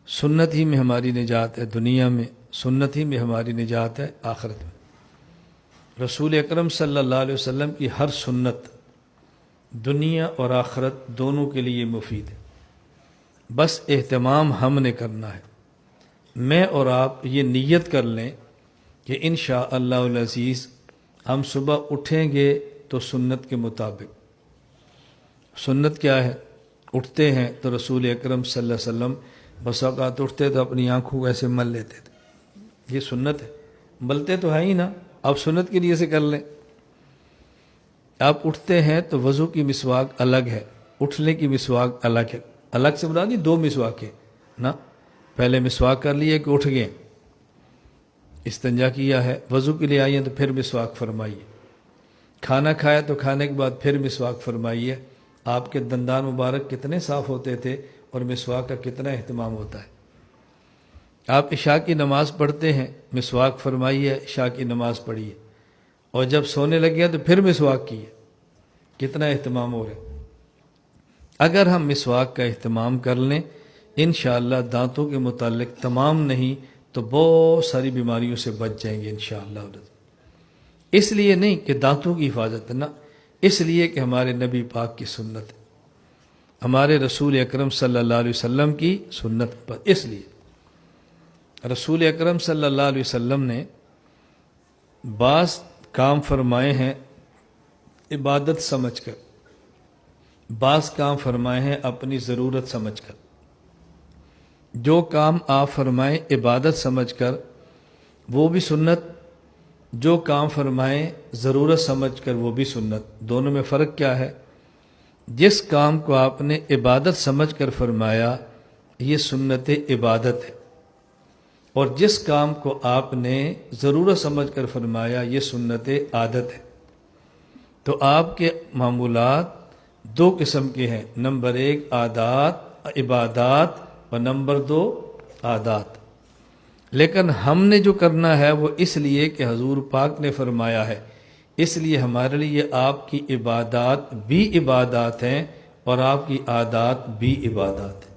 سنت ہی میں ہماری نجات ہے دنیا میں، سنت ہی میں ہماری نجات ہے آخرت میں۔ رسول اکرم صلی اللہ علیہ وسلم کی ہر سنت دنیا اور آخرت دونوں کے لیے مفید ہے، بس اہتمام ہم نے کرنا ہے۔ میں اور آپ یہ نیت کر لیں کہ انشاءاللہ العزیز ہم صبح اٹھیں گے تو سنت کے مطابق۔ سنت کیا ہے؟ اٹھتے ہیں تو رسول اکرم صلی اللہ علیہ وسلم بس اوقات اٹھتے تو اپنی آنکھوں کو ایسے مل لیتے تھے، یہ سنت ہے۔ ملتے تو ہے ہی نا، آپ سنت کے لیے سے کر لیں۔ آپ اٹھتے ہیں تو وضو کی مسواک الگ ہے، اٹھنے کی مسواک الگ ہے۔ الگ سے مراد نہیں دو مسواک ہے نا، پہلے مسواک کر لیے کہ اٹھ گئے، استنجا کیا ہے، وضو کے لیے آئیے تو پھر مسواک فرمائیے، کھانا کھایا تو کھانے کے بعد پھر مسواک فرمائیے۔ آپ کے دندان مبارک کتنے صاف ہوتے تھے اور مسواک کا کتنا اہتمام ہوتا ہے۔ آپ عشاء کی نماز پڑھتے ہیں، مسواک فرمائیے، عشاء کی نماز پڑھیے، اور جب سونے لگے تو پھر مسواک کیے، کتنا اہتمام ہو رہا ہے۔ اگر ہم مسواک کا اہتمام کر لیں انشاءاللہ دانتوں کے متعلق تمام نہیں تو بہت ساری بیماریوں سے بچ جائیں گے انشاءاللہ۔ اس لیے نہیں کہ دانتوں کی حفاظت ہے، نہ، اس لیے کہ ہمارے نبی پاک کی سنت ہے، ہمارے رسول اکرم صلی اللہ علیہ وسلم کی سنت پر۔ اس لیے رسول اکرم صلی اللہ علیہ وسلم نے بعض کام فرمائے ہیں عبادت سمجھ کر، بعض کام فرمائے ہیں اپنی ضرورت سمجھ کر۔ جو کام آپ فرمائیں عبادت سمجھ کر وہ بھی سنت، جو کام فرمائیں ضرورت سمجھ کر وہ بھی سنت۔ دونوں میں فرق کیا ہے؟ جس کام کو آپ نے عبادت سمجھ کر فرمایا یہ سنت عبادت ہے، اور جس کام کو آپ نے ضرورت سمجھ کر فرمایا یہ سنت عادت ہے۔ تو آپ کے معمولات دو قسم کے ہیں، نمبر ایک عادات عبادات اور نمبر دو عادات۔ لیکن ہم نے جو کرنا ہے وہ اس لیے کہ حضور پاک نے فرمایا ہے، اس لیے ہمارے لیے آپ کی عبادات بھی عبادات ہیں اور آپ کی عادات بھی عبادات ہیں۔